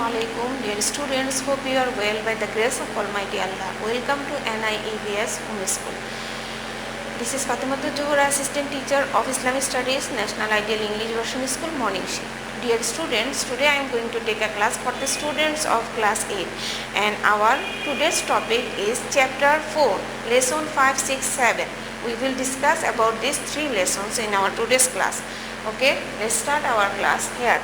Assalamualaikum dear students, hope you are well by the grace of Almighty Allah. Welcome to NIEVS Home School. This is Fatematuj, Johora, Assistant Teacher of Islamic Studies, National Ideal English Version School, Morning Shift. Dear students, today I am going to take a class for the students of class 8 and our today's topic is chapter 4, lesson 5, 6, 7. We will discuss about these 3 lessons in our today's class. Okay, let's start our class here.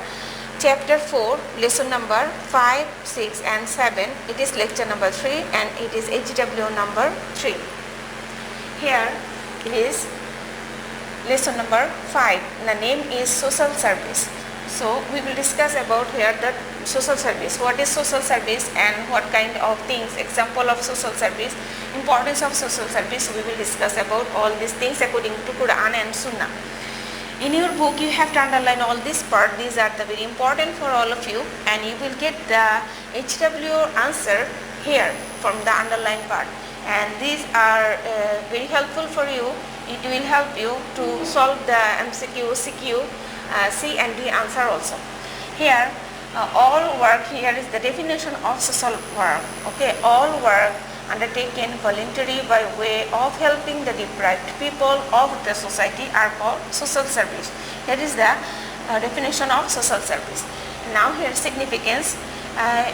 Chapter 4, lesson number 5, 6 and 7. It is lecture number 3 and it is HW number 3. Here is lesson number 5. The name is social service. So we will discuss about here the social service. What is social service and what kind of things, example of social service, importance of social service. We will discuss about all these things according to Quran and Sunnah. In your book you have to underline all this part. These are the very important for all of you and you will get the HW answer here from the underlined part, and these are very helpful for you. It will help you to solve the MCQ, CQ, C and D answer also. Here all work, here is the definition of social work. Okay, all work undertaken voluntarily by way of helping the deprived people of the society are called social service. That is the definition of social service. Now here significance.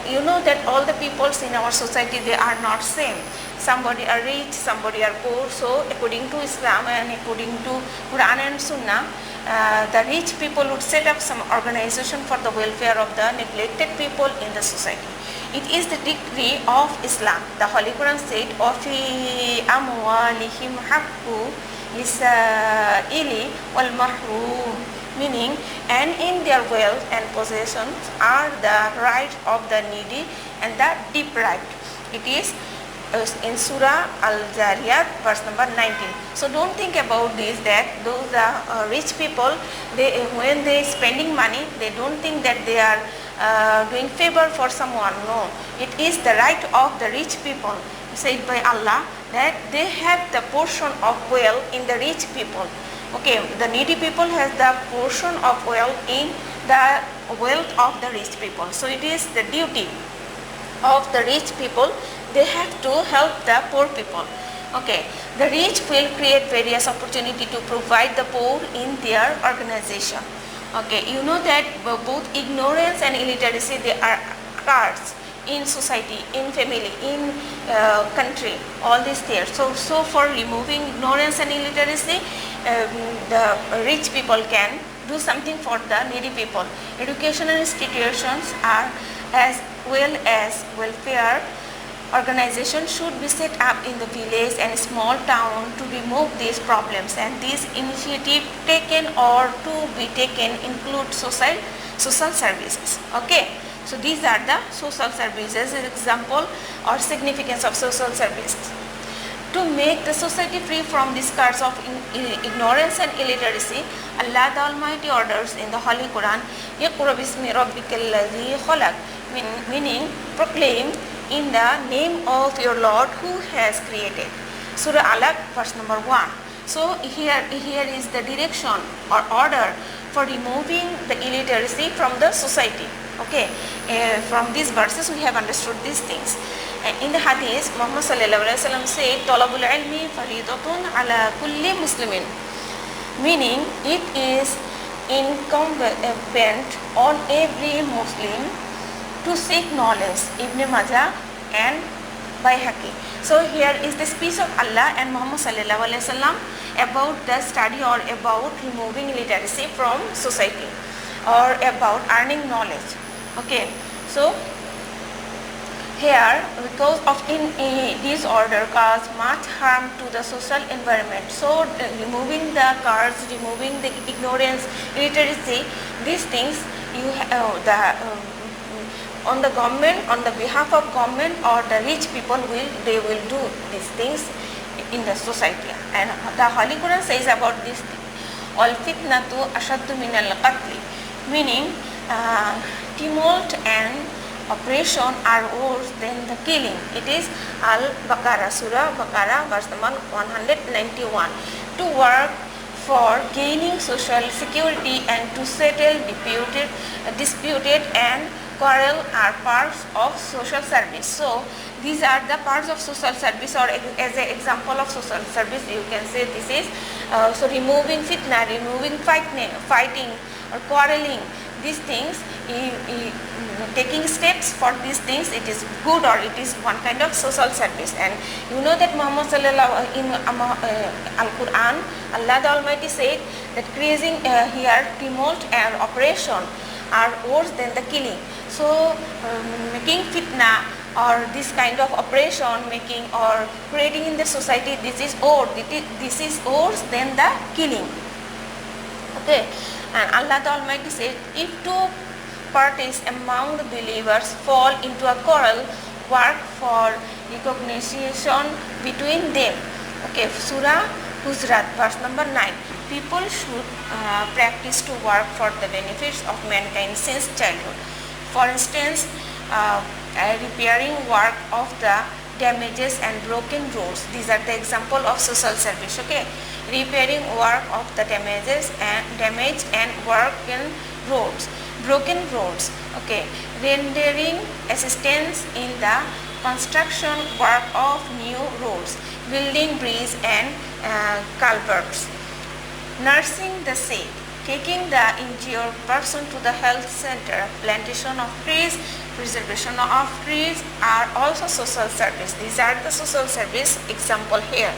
You know that all the peoples in our society, they are not same. Somebody are rich, somebody are poor. So according to Islam and according to Quran and Sunnah, the rich people would set up some organization for the welfare of the neglected people in the society. It is the decree of Islam. The Holy Quran said, "Wafi amwalihim haqqu lisa'ili wal mahrum," meaning, and in their wealth and possessions are the right of the needy and the deprived. It is in Surah Al-Zariyat verse number 19. So don't think about this, that those rich people, when they spending money, they don't think that they are doing favor for someone. No, it is the right of the rich people, said by Allah, that they have the portion of wealth in the rich people. Okay, the needy people has the portion of wealth in the wealth of the rich people. So it is the duty of the rich people, they have to help the poor people. Okay, the rich will create various opportunity to provide the poor in their organization. Okay, you know that both ignorance and illiteracy, they are cards in society, in family, in country, all these things. So for removing ignorance and illiteracy, the rich people can do something for the needy people. Educational institutions are as well as welfare organization should be set up in the village and small town to remove these problems, and these initiative taken or to be taken include social services. Okay, so these are the social services, example or significance of social services. To make the society free from these curse of ignorance and illiteracy, Allah the Almighty orders in the Holy Quran, "Iqra bismi rabbikal ladzi khalaq," meaning proclaim in the name of your Lord who has created. Surah Alaq verse number 1. So here is the direction or order for removing the illiteracy from the society. Okay, from these verses we have understood these things. In the hadith, Muhammad sallallahu alaihi wasallam said, "Talabul ilmi faridatun ala kulli muslimin," meaning it is incumbent on every Muslim to seek knowledge. Ibn Majah and Bayhaqi. So here is the speech of Allah and Muhammad sallallahu alaihi wasallam about the study or about removing illiteracy from society or about earning knowledge. Okay, so here, because of this order cause much harm to the social environment. So removing the curse, removing the ignorance, illiteracy, these things you on the government, on the behalf of government or the rich people they will do these things in the society. And the Holy Quran says about this thing, "Al fitnatu ashaddu min al qatl," meaning tumult and oppression are worse than the killing. It is Al-Baqarah, Surah Baqarah verse number 191. To work for gaining social security and to settle disputed and quarrel are parts of social service. So these are the parts of social service, or as an example of social service you can say this is so removing fitna, removing fighting or quarreling, these things, taking steps for these things, it is good, or it is one kind of social service. And you know that Muhammad sallallahu in Al-Quran, Allah the Almighty said that creating here tumult and oppression are worse than the killing. So making fitna or this kind of oppression, making or creating in the society, this is worse than the killing. Okay, and Allah the Almighty said, if two parties among the believers fall into a quarrel, work for reconciliation between them. Okay, Surah Hujurat, verse number 9. People should practice to work for the benefits of mankind since childhood. For instance, repairing work of the damages and broken roads. These are the example of social service. Okay, repairing work of the damages and broken roads. Okay, rendering assistance in the construction work of new roads, building bridges and culverts, nursing the sick, taking the injured person to the health center, plantation of trees, preservation of trees are also social service. These are the social service example here.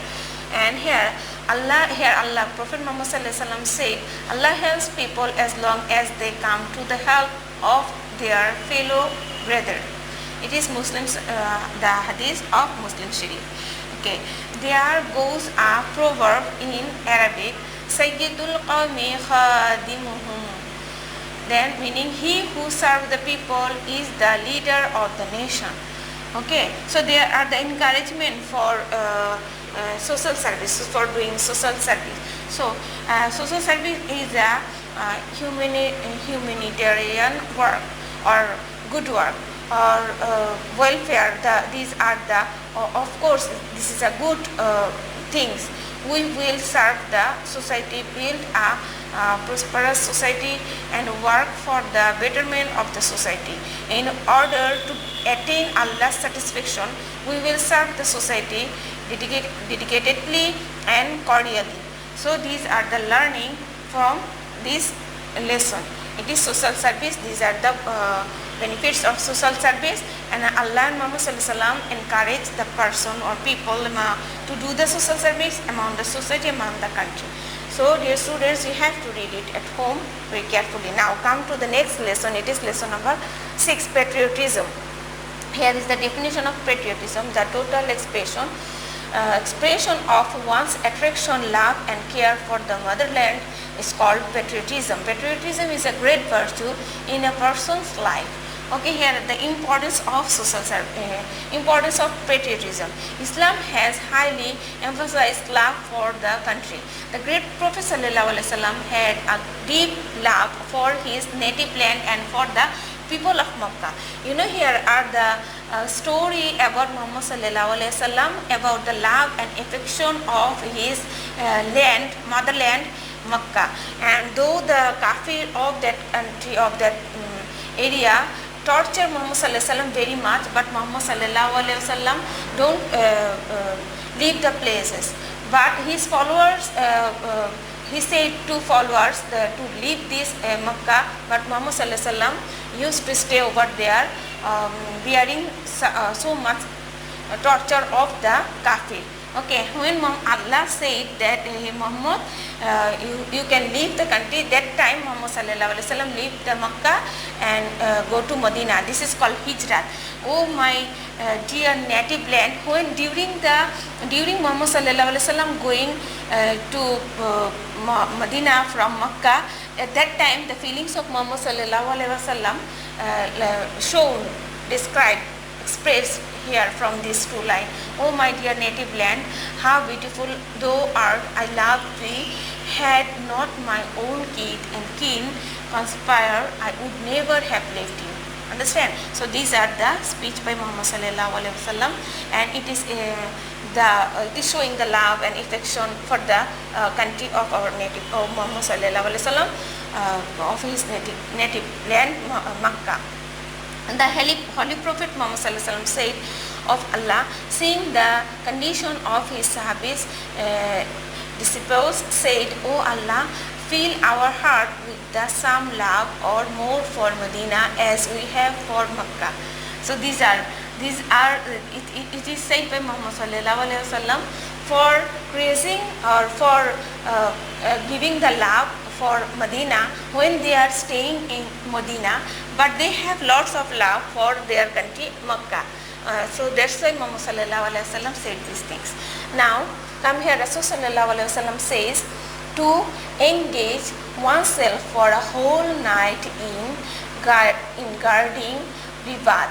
And here Allah, Prophet Muhammad said, Allah helps people as long as they come to the help of their fellow brethren. It is Muslims, the hadith of Muslim Sharif. Okay, there goes a proverb in Arabic, Sayyidul Qawmi Khadimuhum. Then meaning he who serves the people is the leader of the nation. Okay, so there are the encouragement for social services, for doing social service. So social service is a humanitarian work or good work or welfare. These are the of course this is a good things. We will serve the society, build a prosperous society and work for the betterment of the society. In order to attain Allah's satisfaction, we will serve the society dedicatedly and cordially. So these are the learning from this lesson. It is social service. These are the benefits of social service, and Allah and Muhammad encourage the person or people to do the social service among the society, among the country. So dear students, you have to read it at home very carefully. Now come to the next lesson. It is lesson number 6, patriotism. Here is the definition of patriotism, the total expression of one's affection, love and care for the motherland is called patriotism. Patriotism is a great virtue in a person's life. Okay, here the importance of importance of patriotism. Islam has highly emphasized love for the country. The great Prophet ﷺ had a deep love for his native land and for the people of Makkah. You know, here are the story about Muhammad ﷺ, about the love and affection of his land, motherland, Makkah. And though the kafir of that country, of that area, torture Muhammad ﷺ very much, but Muhammad ﷺ don't leave the places. But his followers, he said to followers to leave this Makkah, but Muhammad ﷺ used to stay over there, bearing so much torture of the kafir. Okay, when Allah said that Muhammad, you can leave the country, that time Muhammad ﷺ leave the Makkah and go to Medina. This is called Hijrat. Oh my dear native land, when during Muhammad ﷺ going to Medina from Makkah, at that time the feelings of Muhammad ﷺ shown, described, expressed here from these two lines. Oh my dear native land, how beautiful thou art, I love thee. Had not my own kith and kin conspired, I would never have left you. Understand? So these are the speech by Muhammad ﷺ, and it is showing the love and affection for the country of our native of Muhammad ﷺ, of his native land, Makkah. The Holy Prophet Muhammad said of Allah, seeing the condition of his Sahabis, disciples said, "O Allah, fill our heart with the same love or more for Medina as we have for Makkah." So these are it is said by Muhammad sallallahu alaihi wasallam for praising or for giving the love for Medina when they are staying in Medina, but they have lots of love for their country Makkah. So that's why Muhammad sallallahu alaihi wasallam said these things. Now come here, Rasul sallallahu alaihi wasallam says to engage oneself for a whole night in guarding ribat.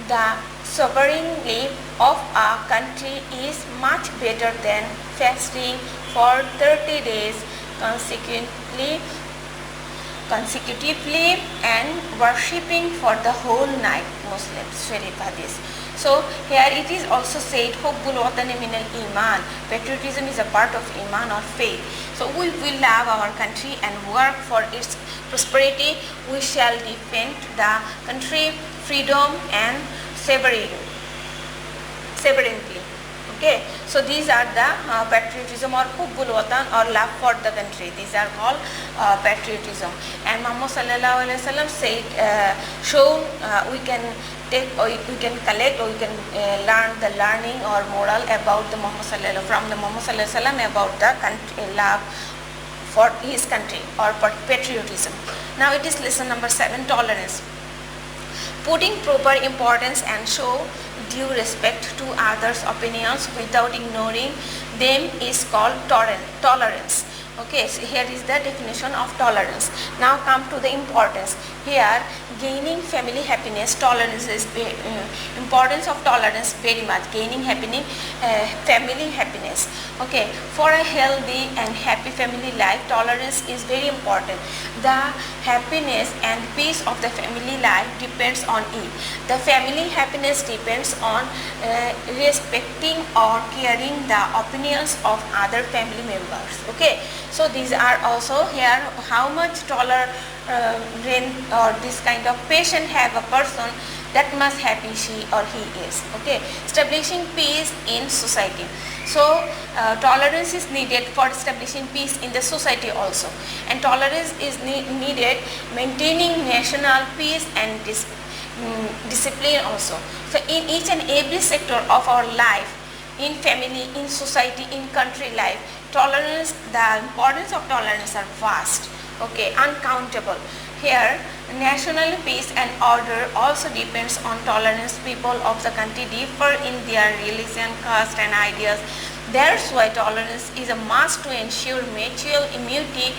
The sovereignty of a country is much better than fasting for 30 days consecutively and worshipping for the whole night. Muslims Sharif Hadith. So here it is also said, Hubbul Watani min al-Iman. Patriotism is a part of Iman or faith. So we will love our country and work for its prosperity. We shall defend the country, freedom and sovereignty. Okay, so these are the patriotism or Hubbul Watan or love for the country. These are called patriotism. And Muhammad sallallahu alaihi wasallam said, we can take or we can collect or we can learn the learning or moral about the Muhammad sallallahu from the Muhammad sallallahu alaihi wasallam about the country, love for his country or patriotism. Now it is lesson number 7, tolerance. Putting proper importance and show due respect to others' opinions without ignoring them is called tolerance. Okay, so here is the definition of tolerance. Now come to the importance. Here, gaining family happiness, tolerance is importance of tolerance very much. Gaining family happiness. Okay, for a healthy and happy family life, tolerance is very important. The happiness and peace of the family life depends on it. The family happiness depends on respecting or caring the opinions of other family members. Okay, so these are also here how much tolerant or this kind of patient have a person, that much happy she or he is. Okay, establishing peace in society. So tolerance is needed for establishing peace in the society also, and tolerance is needed maintaining national peace and discipline also. So in each and every sector of our life, in family, in society, in country life, tolerance, the importance of tolerance are vast. Okay, uncountable. Here, national peace and order also depends on tolerance. People of the country differ in their religion, caste and ideas. That's why tolerance is a must to ensure mutual immunity,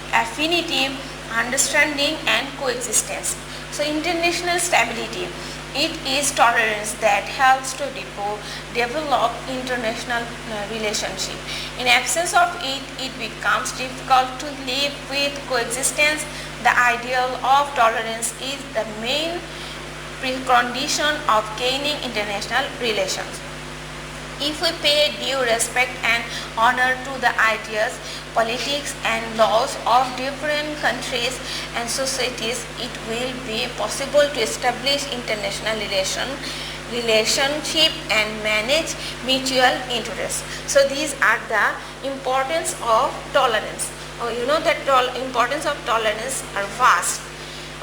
affinity, understanding and coexistence. So international stability. It is tolerance that helps to develop international relationship. In absence of it, it becomes difficult to live with coexistence. The ideal of tolerance is the main precondition of gaining international relations. If we pay due respect and honor to the ideas, politics and laws of different countries and societies, it will be possible to establish international relationship and manage mutual interests. So these are the importance of tolerance. You know that importance of tolerance are vast.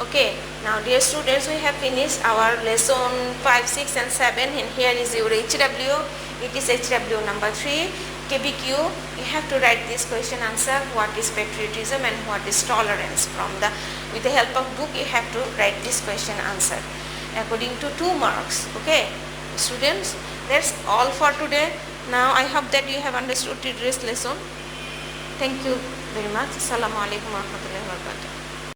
Okay, now dear students, we have finished our lesson 5, 6 and 7, and here is your HW. It is HW number 3. KBQ, you have to write this question answer, what is patriotism and what is tolerance. With the help of book, you have to write this question answer according to 2 marks. Okay, students, that's all for today. Now I hope that you have understood today's lesson. Thank you very much. Assalamu alaikum warahmatullahi wabarakatuh.